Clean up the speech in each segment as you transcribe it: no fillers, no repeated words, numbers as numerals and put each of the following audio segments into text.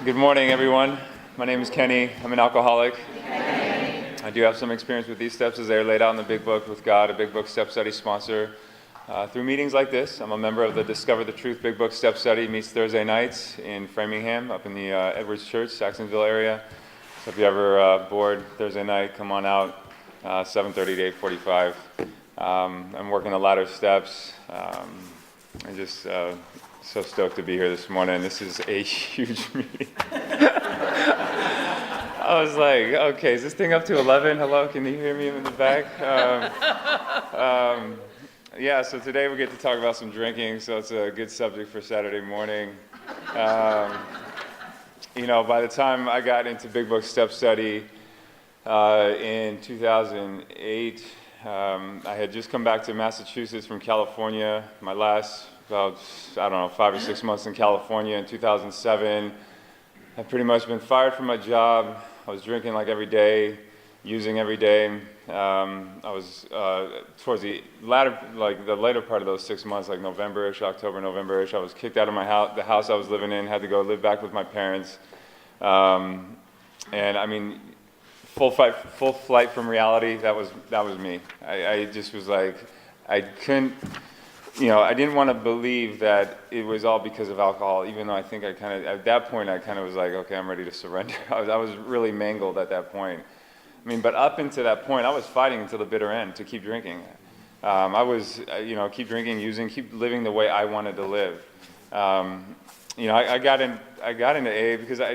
Good morning, everyone. My name is Kenny. I'm an alcoholic. I do have some experience with these steps as they are laid out in the Big Book with God, a Big Book Step Study sponsor. Through meetings like this, I'm a member of the Discover the Truth Big Book Step Study. Meets Thursday nights in Framingham, up in the Edwards Church, Saxonville area. So if you're ever bored Thursday night, come on out, 7:30 to 8:45. I'm working the ladder steps. I'm just so stoked to be here this morning. This is a huge meeting. I was like, okay, is this thing up to 11? Hello, can you hear me in the back? Yeah, so today we get to talk about some drinking, so it's a good subject for Saturday morning. By the time I got into Big Book Step Study in 2008, I had just come back to Massachusetts from California. My last, about, 5 or 6 months in California in 2007. I've pretty much been fired from my job. I was drinking like every day, using every day. I was towards the later part of those 6 months, like November-ish, October, November-ish. I was kicked out of my house, the house I was living in, had to go live back with my parents. And I mean, full flight from reality. That was me. I just was like, I couldn't. I didn't want to believe that it was all because of alcohol, even though I think at that point, I kind of was like, okay, I'm ready to surrender. I was really mangled at that point. But up until that point, I was fighting until the bitter end to keep drinking. I was, keep drinking, using, keep living the way I wanted to live. I got into AA because I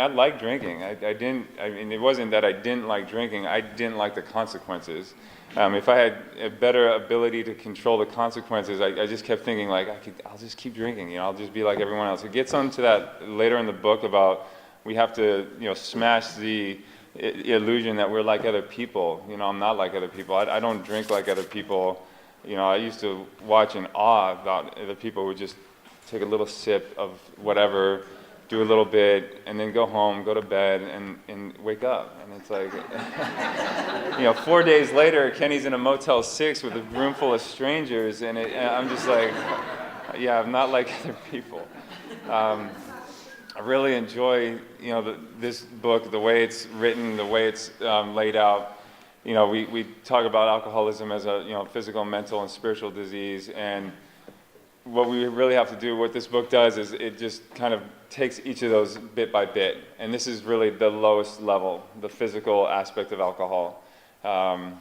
liked drinking. It wasn't that I didn't like drinking, I didn't like the consequences. If I had a better ability to control the consequences, I just kept thinking like, I'll just keep drinking, I'll just be like everyone else. It gets onto that later in the book about we have to, smash the illusion that we're like other people. I'm not like other people. I don't drink like other people. I used to watch in awe about other people who just take a little sip of whatever, do a little bit, and then go home, go to bed, and wake up. And it's like, 4 days later, Kenny's in a Motel 6 with a room full of strangers, and I'm just like, yeah, I'm not like other people. I really enjoy, this book, the way it's written, the way it's laid out. We talk about alcoholism as a, physical, mental, and spiritual disease, and what we really have to do, what this book does, is it just kind of takes each of those bit by bit. And this is really the lowest level, the physical aspect of alcohol. And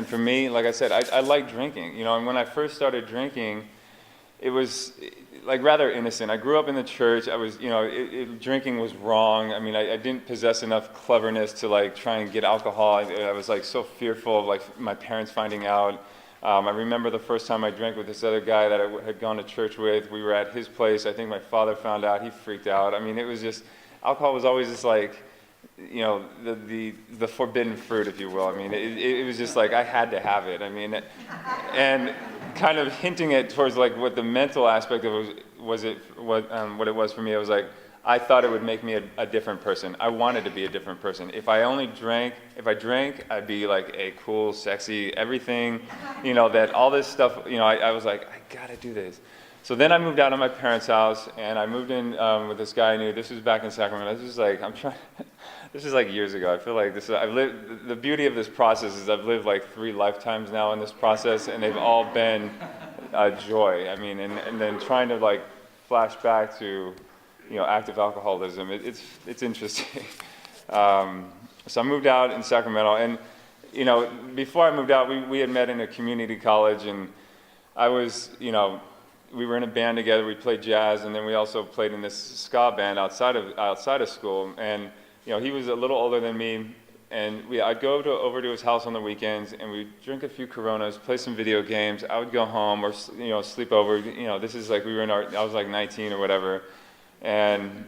for me, like I said, I like drinking. And when I first started drinking, it was like rather innocent. I grew up in the church. I was, drinking was wrong. I didn't possess enough cleverness to like try and get alcohol. I was like so fearful of like my parents finding out. I remember the first time I drank with this other guy that I had gone to church with. We were at his place. I think my father found out. He freaked out. It was just, alcohol was always just like, the forbidden fruit, if you will. It was just like I had to have it. And kind of hinting it towards like what the mental aspect of it was what it was for me. It was like, I thought it would make me a different person. I wanted to be a different person. If I drank, I'd be like a cool, sexy, everything, that all this stuff, I was like, I gotta do this. So then I moved out of my parents' house, and I moved in with this guy I knew. This was back in Sacramento. This is like years ago. I feel like the beauty of this process is I've lived like 3 lifetimes now in this process, and they've all been joy. And then trying to like flash back to, active alcoholism, it's interesting. So I moved out in Sacramento, and before I moved out, we had met in a community college, and I was, we were in a band together. We played jazz, and then we also played in this ska band outside of school. And he was a little older than me, and I'd go over to his house on the weekends, and we'd drink a few Coronas, play some video games. I would go home or sleep over. This is like I was like 19 or whatever. And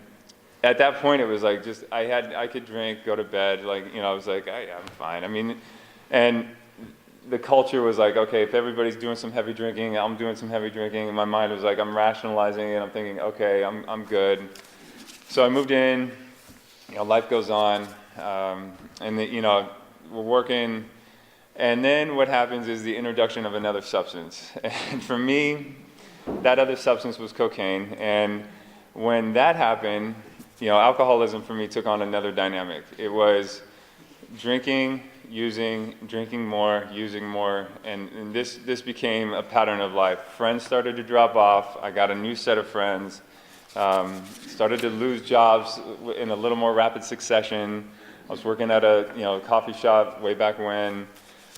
at that point, it was like just I could drink, go to bed, like I was like I'm fine. And the culture was like, okay, if everybody's doing some heavy drinking, I'm doing some heavy drinking. And my mind was like, I'm rationalizing it. I'm thinking, okay, I'm good. So I moved in. Life goes on, and we're working. And then what happens is the introduction of another substance. And for me, that other substance was cocaine. And when that happened, alcoholism for me took on another dynamic. It was drinking, using, drinking more, using more, and this became a pattern of life. Friends started to drop off. I got a new set of friends. Started to lose jobs in a little more rapid succession. I was working at a coffee shop way back when.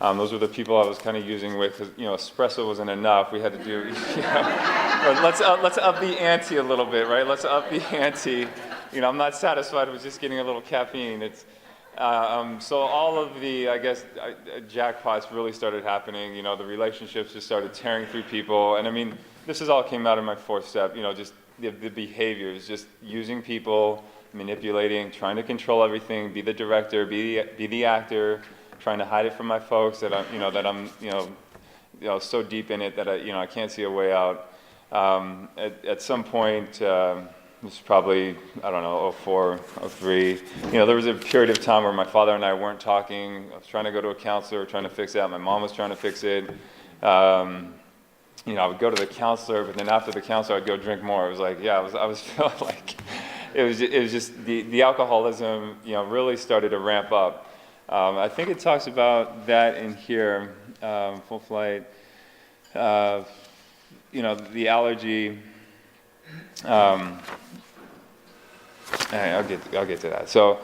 Those were the people I was kind of using with, because espresso wasn't enough. We had to do, but let's up the ante a little bit, right? Let's up the ante. I'm not satisfied with just getting a little caffeine. So all of the, I guess, jackpots really started happening. The relationships just started tearing through people, and I mean, this all came out of my fourth step. Just the behaviors, just using people, manipulating, trying to control everything, be the director, be the actor, trying to hide it from my folks that I'm so deep in it that I can't see a way out. At some point, this is probably, I don't know, 04, 03. There was a period of time where my father and I weren't talking. I was trying to go to a counselor, trying to fix that. My mom was trying to fix it. I would go to the counselor, but then after the counselor, I'd go drink more. It was like, I was feeling like it was just the alcoholism, really started to ramp up. I think it talks about that in here, Full Flight. The allergy. I'll get to that. So,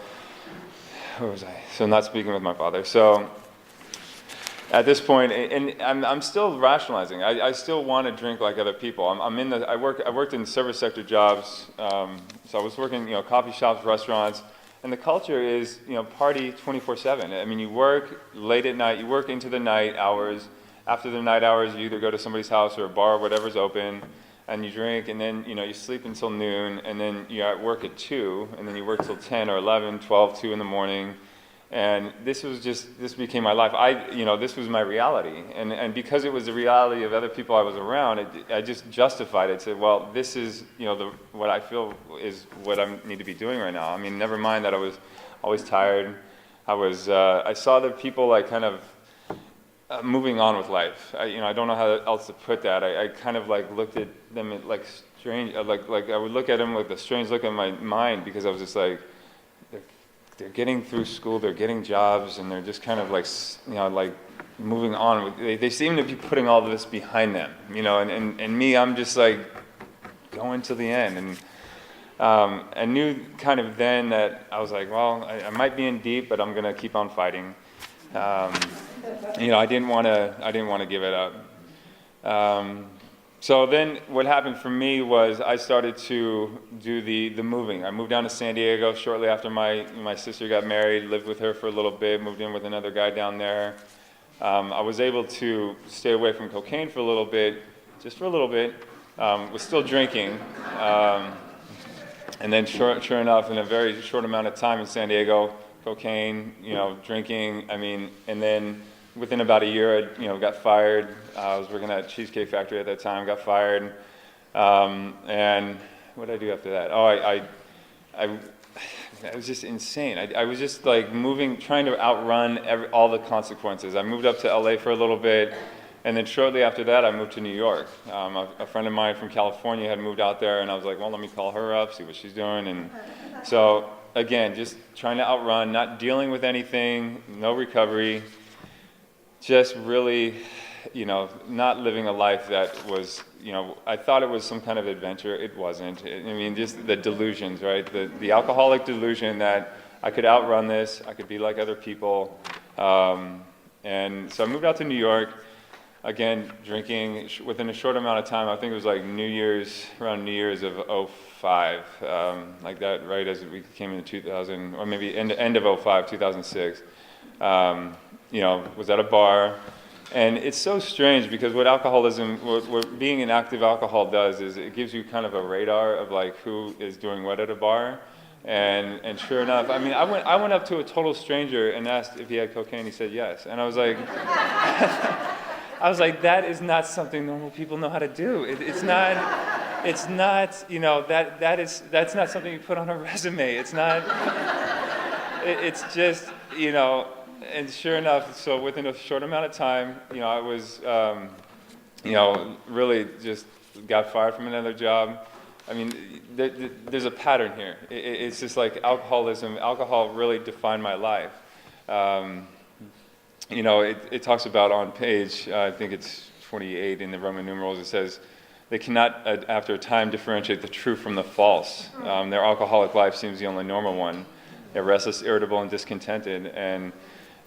where was I? So, not speaking with my father. So, at this point, and I'm still rationalizing. I still want to drink like other people. I worked in service sector jobs. So I was working, coffee shops, restaurants, and the culture is, party 24/7. I mean, you work late at night, you work into the night hours. After the night hours, you either go to somebody's house or a bar, whatever's open, and you drink, and then, you sleep until noon, and then you're at work at 2, and then you work till 10 or 11, 12, 2 in the morning. And this became my life. This was my reality. And because it was the reality of other people I was around, I just justified it. Said, well, this is, what I feel is what I need to be doing right now. I mean, never mind that I was always tired. I saw the people like kind of moving on with life. I don't know how else to put that. I kind of like looked at them like strange, like I would look at them with a strange look in my mind, because I was just like, they're getting through school, they're getting jobs, and they're just kind of like, like moving on. They seem to be putting all of this behind them, and me, I'm just like going to the end. And I knew kind of then that I was like, well, I might be in deep, but I'm gonna keep on fighting. I didn't want to give it up. So then what happened for me was I started to do the moving. I moved down to San Diego shortly after my sister got married, lived with her for a little bit, moved in with another guy down there. I was able to stay away from cocaine for a little bit, just for a little bit, was still drinking. And then sure enough, in a very short amount of time in San Diego, cocaine, drinking, and then within about a year, I got fired. I was working at a Cheesecake Factory at that time, got fired. And what did I do after that? It was just insane. I was just like trying to outrun all the consequences. I moved up to LA for a little bit, and then shortly after that, I moved to New York. A friend of mine from California had moved out there, and I was like, well, let me call her up, see what she's doing. And so, again, just trying to outrun, not dealing with anything, no recovery, just really, not living a life that was, I thought it was some kind of adventure. It wasn't. Just the delusions, right? The alcoholic delusion that I could outrun this, I could be like other people. And so I moved out to New York, again, drinking within a short amount of time. I think it was like around New Year's of 05, like that, right as we came into 2000, or maybe end of 05, 2006. Was at a bar, and it's so strange because what alcoholism, what being an active alcohol does is it gives you kind of a radar of like who is doing what at a bar, and sure enough, I went up to a total stranger and asked if he had cocaine. He said yes, and I was like, that is not something normal people know how to do. It's not, that's not something you put on a resume. It's not. It's just, and sure enough, so within a short amount of time, I was, really just got fired from another job. I mean, there's a pattern here. It's just like alcoholism. Alcohol really defined my life. You know, it talks about on page, I think it's 28 in the Roman numerals, it says, they cannot, after a time, differentiate the true from the false. Their alcoholic life seems the only normal one. They're restless, irritable, and discontented, and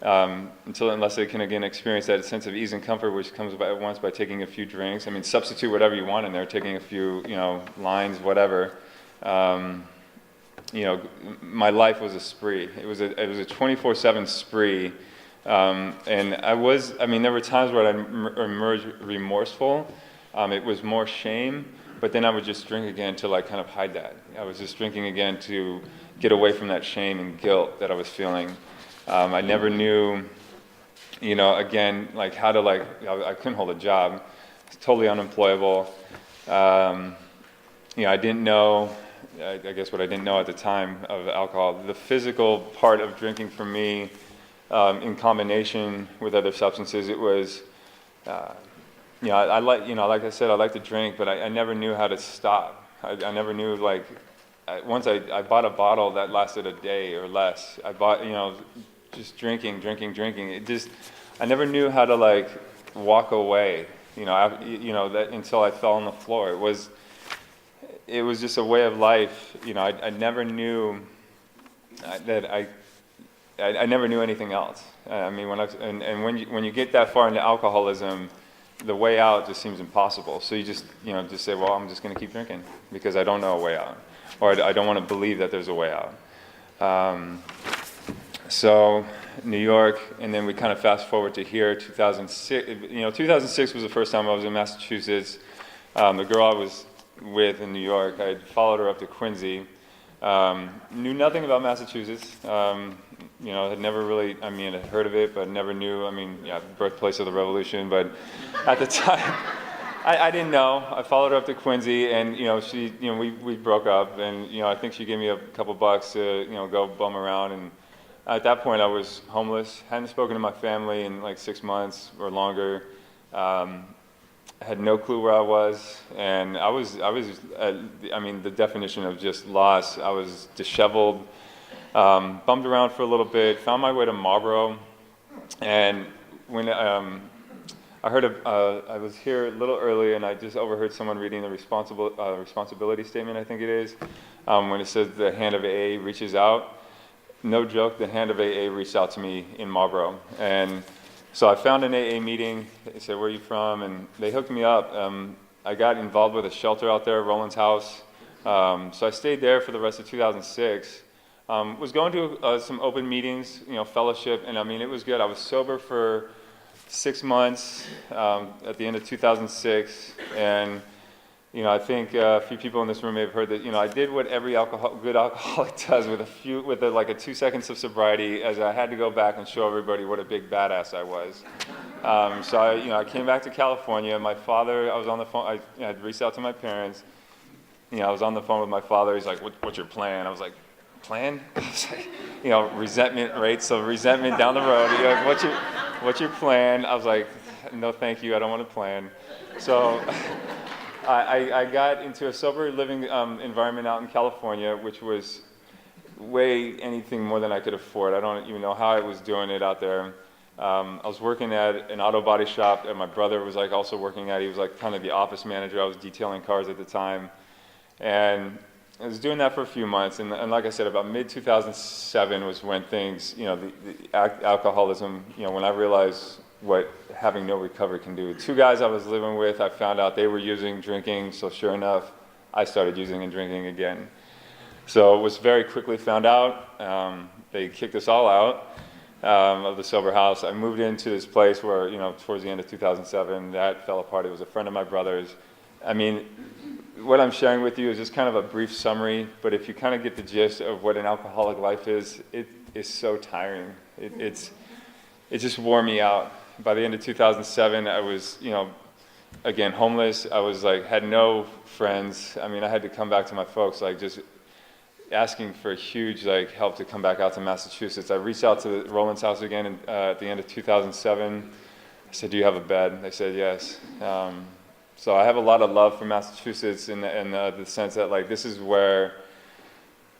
unless they can again experience that sense of ease and comfort, which comes by at once by taking a few drinks. I mean, substitute whatever you want in there, taking a few, you know, lines, whatever. You know, my life was a spree. It was a 24/7 spree, and I mean, there were times where I'd emerge remorseful. It was more shame, but then I would just drink again to like kind of hide that. I was just drinking again to get away from that shame and guilt that I was feeling. I never knew, you know, again, like how to I couldn't hold a job. I was totally unemployable. You know, I didn't know, I guess what I didn't know at the time of alcohol, the physical part of drinking for me, in combination with other substances, it was, you know, like I said, I like to drink, but I never knew how to stop. I never knew, like, once I bought a bottle that lasted a day or less. I bought, you know, just drinking. It just, I never knew how to like walk away, you know, that until I fell on the floor. It was just a way of life. You know, I never knew that I never knew anything else. I mean, when you get that far into alcoholism, the way out just seems impossible. So you just say, well, I'm just going to keep drinking because I don't know a way out, or I don't want to believe that there's a way out. So New York, and then we kind of fast forward to here, 2006. You know, 2006 was the first time I was in Massachusetts. The girl I was with in New York, I followed her up to Quincy. Knew nothing about Massachusetts. You know, had never really, I mean, I'd heard of it, but never knew. I mean, yeah, birthplace of the revolution, but at the time, I didn't know. I followed her up to Quincy, and you know, we broke up, and you know, I think she gave me a couple bucks to, you know, go bum around, and at that point, I was homeless. Hadn't spoken to my family in like 6 months or longer. Had no clue where I was, and I mean, the definition of just lost. I was disheveled, bummed around for a little bit, found my way to Marlboro, and when I heard I was here a little early, and I just overheard someone reading the responsibility statement, I think it is, when it says the hand of AA reaches out. No joke, the hand of AA reached out to me in Marlboro, and so I found an AA meeting. They said, where are you from? And they hooked me up. I got involved with a shelter out there, Roland's House. So I stayed there for the rest of 2006. Was going to some open meetings, you know, fellowship, and I mean, it was good. I was sober for 6 months at the end of 2006, and you know, I think a few people in this room may have heard that, you know, I did what every good alcoholic does with like a 2 seconds of sobriety, as I had to go back and show everybody what a big badass I was. So I came back to California. My father, I was on the phone, I had reached out to my parents. You know, I was on the phone with my father. He's like, what's your plan? I was like, plan? I was like, you know, resentment, right? So resentment down the road. You know, what's your plan? I was like, no, thank you. I don't want to plan. So I got into a sober living environment out in California, which was way anything more than I could afford. I don't even know how I was doing it out there. I was working at an auto body shop that my brother was like also working at. He was like kind of the office manager. I was detailing cars at the time. And I was doing that for a few months. And like I said, about mid-2007 was when things, you know, the alcoholism, you know, when I realized what having no recovery can do. 2 guys I was living with, I found out they were using, drinking, so sure enough, I started using and drinking again. So it was very quickly found out. They kicked us all out of the sober house. I moved into this place where, you know, towards the end of 2007, that fell apart. It was a friend of my brother's. I mean, what I'm sharing with you is just kind of a brief summary, but if you kind of get the gist of what an alcoholic life is, it is so tiring. It just wore me out. By the end of 2007, I was, you know, again, homeless. I was like, had no friends. I mean, I had to come back to my folks, like just asking for huge like help to come back out to Massachusetts. I reached out to Roland's House again at the end of 2007. I said, do you have a bed? They said, yes. So I have a lot of love for Massachusetts in the sense that like this is where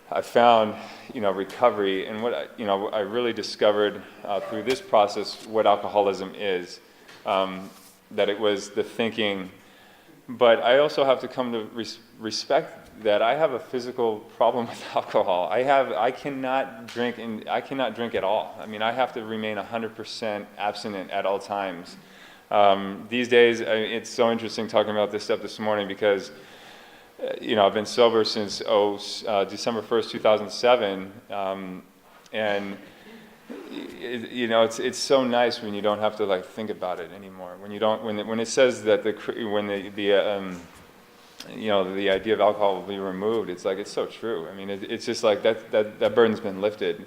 I found, recovery, and what I really discovered through this process what alcoholism is. That it was the thinking, but I also have to come to respect that I have a physical problem with alcohol. I cannot drink, and I cannot drink at all. I mean, I have to remain 100% abstinent at all times. These days, it's so interesting talking about this stuff this morning because I've been sober since December 1st, 2007, and it's so nice when you don't have to like think about it anymore. When it says that the idea of alcohol will be removed, it's like it's so true. I mean, it's just like that burden's been lifted.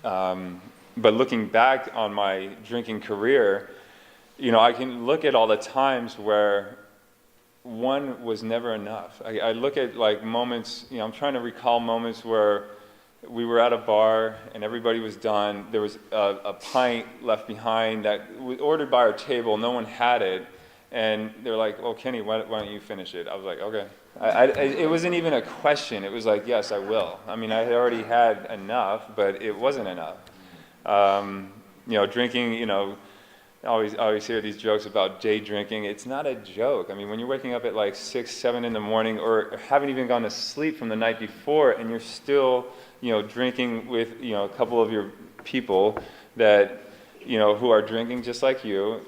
But looking back on my drinking career, I can look at all the times where one was never enough. I look at like moments, I'm trying to recall moments where we were at a bar and everybody was done. There was a pint left behind that was ordered by our table. No one had it. And they're like, well, Kenny, why don't you finish it? I was like, okay. It wasn't even a question. It was like, yes, I will. I mean, I had already had enough, but it wasn't enough. Drinking, I always hear these jokes about day drinking. It's not a joke. I mean, when you're waking up at like 6, 7 in the morning or haven't even gone to sleep from the night before and you're still, drinking with, a couple of your people that, who are drinking just like you,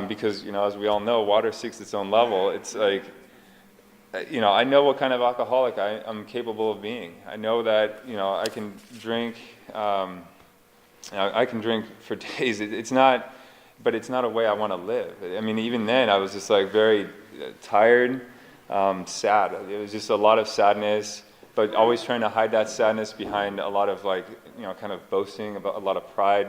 because, as we all know, water seeks its own level. It's like, I know what kind of alcoholic I'm capable of being. I know that, I can drink, I can drink for days. But it's not a way I want to live. I mean, even then, I was just like very tired, sad. It was just a lot of sadness, but always trying to hide that sadness behind a lot of like, kind of boasting, about a lot of pride,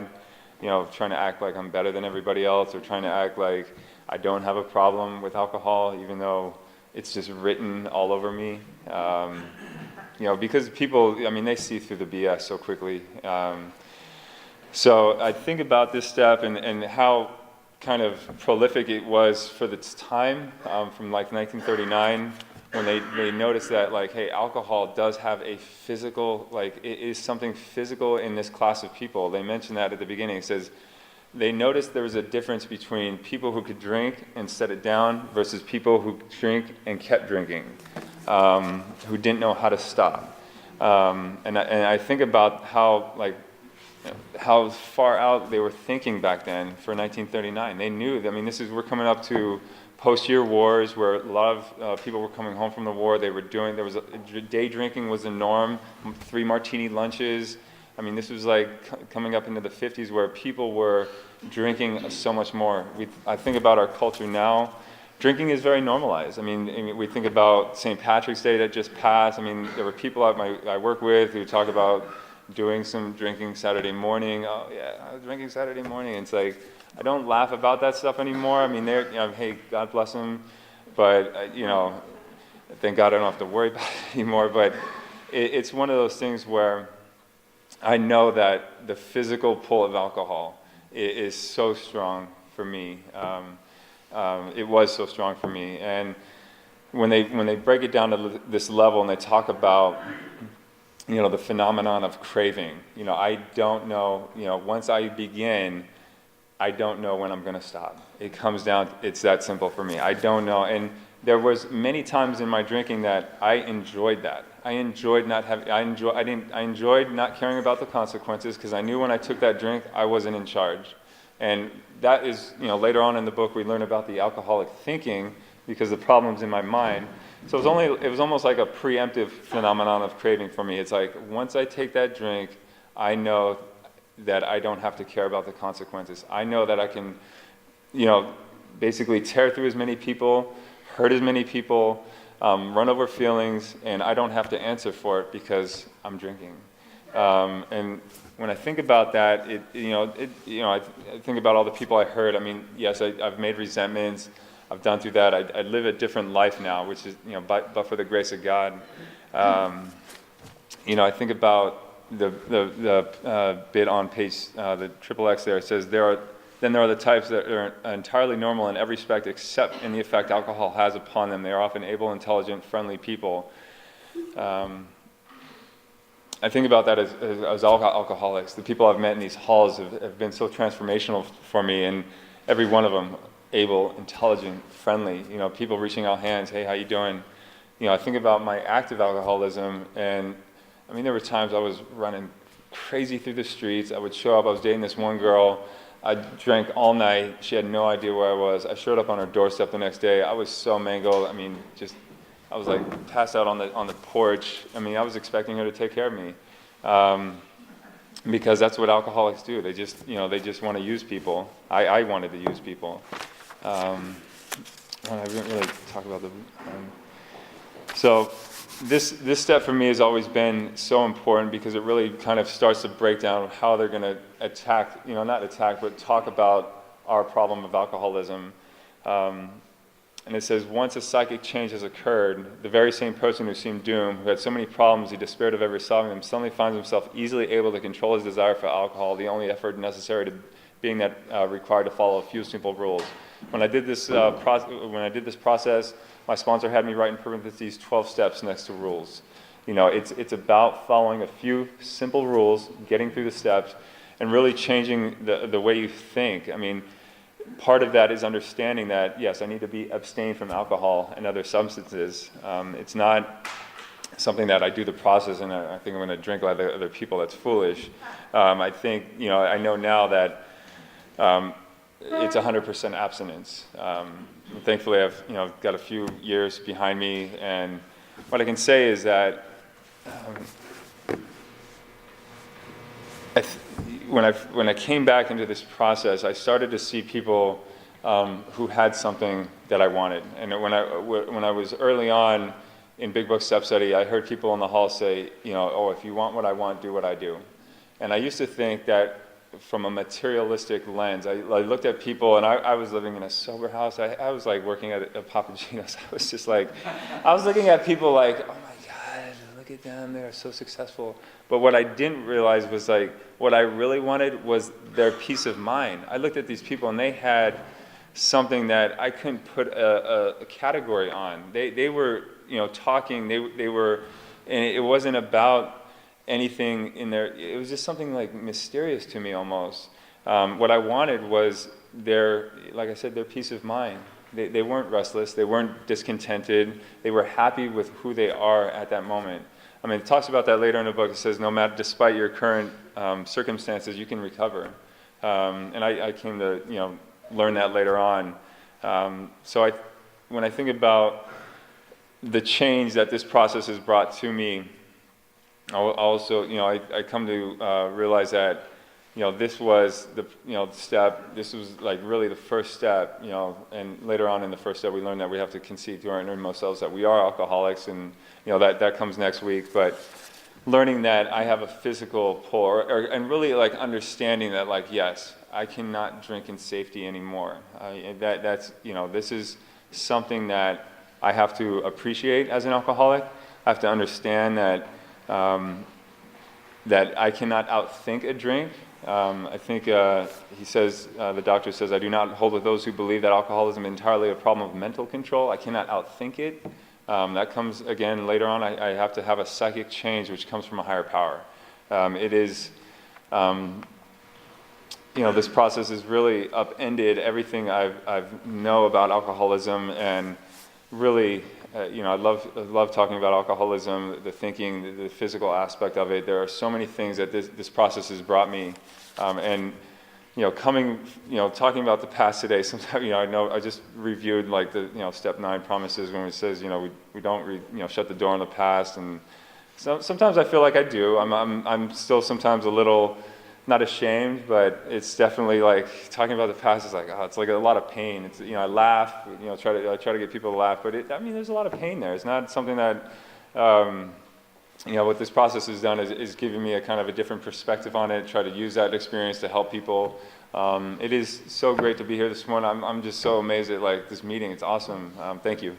trying to act like I'm better than everybody else, or trying to act like I don't have a problem with alcohol, even though it's just written all over me. Because people, they see through the BS so quickly. So I think about this step and how kind of prolific it was for its time, from like 1939, when they noticed that like, hey, alcohol does have a physical, like it is something physical in this class of people. They mentioned that at the beginning. It says they noticed there was a difference between people who could drink and set it down versus people who drink and kept drinking, who didn't know how to stop. And I think about how far out they were thinking back then for 1939. They knew, we're coming up to post-year wars where a lot of people were coming home from the war. Day drinking was the norm, 3 martini lunches. This was like coming up into the 50s where people were drinking so much more. I think about our culture now. Drinking is very normalized. We think about St. Patrick's Day that just passed. There were people I work with who talk about doing some drinking Saturday morning. Oh yeah, I was drinking Saturday morning. It's like, I don't laugh about that stuff anymore. Hey, God bless them. But, thank God I don't have to worry about it anymore. But it's one of those things where I know that the physical pull of alcohol is so strong for me. It was so strong for me. And when they break it down to this level and they talk about the phenomenon of craving. I don't know, once I begin, I don't know when I'm going to stop. It comes down, it's that simple for me. I don't know. And there was many times in my drinking that I enjoyed that. I enjoyed not caring about the consequences because I knew when I took that drink, I wasn't in charge. And that is, later on in the book, we learn about the alcoholic thinking because the problem's in my mind. So it was almost like a preemptive phenomenon of craving for me. It's like, once I take that drink, I know that I don't have to care about the consequences. I know that I can, basically tear through as many people, hurt as many people, run over feelings, and I don't have to answer for it because I'm drinking. And when I think about that, I think about all the people I hurt. Yes, I've made resentments. I've done through that. I live a different life now, which is, but for the grace of God. I think about the bit on page, the XXX there. It says, there are then there are the types that are entirely normal in every respect except in the effect alcohol has upon them. They are often able, intelligent, friendly people. I think about that as alcoholics. The people I've met in these halls have been so transformational for me, and every one of them able, intelligent, friendly. People reaching out hands, hey, how you doing? I think about my active alcoholism, and there were times I was running crazy through the streets. I would show up, I was dating this one girl, I drank all night, she had no idea where I was. I showed up on her doorstep the next day, I was so mangled, I was like passed out on the porch. I was expecting her to take care of me, because that's what alcoholics do. They just want to use people. I wanted to use people. I didn't really talk about the. So this step for me has always been so important because it really kind of starts to break down how they're going to attack, not attack, but talk about our problem of alcoholism. And it says, once a psychic change has occurred, the very same person who seemed doomed, who had so many problems he despaired of ever solving them, suddenly finds himself easily able to control his desire for alcohol, the only effort necessary to being that required to follow a few simple rules. When I did this process, my sponsor had me write in parentheses 12 steps next to rules. It's about following a few simple rules, getting through the steps, and really changing the way you think. Part of that is understanding that, yes, I need to be abstained from alcohol and other substances. It's not something that I do the process and I think I'm going to drink like other people. That's foolish. I think, I know now that it's 100% abstinence. Thankfully, I've got a few years behind me, and what I can say is that when I came back into this process, I started to see people who had something that I wanted. And when I was early on in Big Book Step Study, I heard people in the hall say, oh, if you want what I want, do what I do. And I used to think that from a materialistic lens. I looked at people, and I was living in a sober house. I was like working at a Papa Gino's. I was just like, I was looking at people like, oh my God, look at them, they're so successful. But what I didn't realize was like, what I really wanted was their peace of mind. I looked at these people, and they had something that I couldn't put a category on. They were, talking. They were, and it wasn't about anything in there. It was just something like mysterious to me almost. What I wanted was like I said, their peace of mind. They weren't restless. They weren't discontented. They were happy with who they are at that moment. It talks about that later in the book. It says, no matter, despite your current circumstances, you can recover. And I came to, learn that later on. So when I think about the change that this process has brought to me, I also, I come to realize that, this was the, step. This was like really the first step, and later on in the first step, we learned that we have to concede to our innermost selves that we are alcoholics, and that comes next week. But learning that I have a physical pull, and really like understanding that, like, yes, I cannot drink in safety anymore. That's this is something that I have to appreciate as an alcoholic. I have to understand that. That I cannot outthink a drink. I think he says, the doctor says, I do not hold with those who believe that alcoholism is entirely a problem of mental control. I cannot outthink it. That comes again later on. I have to have a psychic change which comes from a higher power. It is, this process has really upended everything I know about alcoholism, and really, I love talking about alcoholism, the thinking, the physical aspect of it. There are so many things that this process has brought me, and talking about the past today. Sometimes I know I just reviewed like the step 9 promises when it says we don't shut the door on the past, and so sometimes I feel like I do. I'm still sometimes a little. Not ashamed, but it's definitely like talking about the past is like, it's like a lot of pain. It's I laugh, I try to get people to laugh, but there's a lot of pain there. It's not something that what this process has done is giving me a kind of a different perspective on it. Try to use that experience to help people. It is so great to be here this morning. I'm just so amazed at like this meeting. It's awesome. Thank you.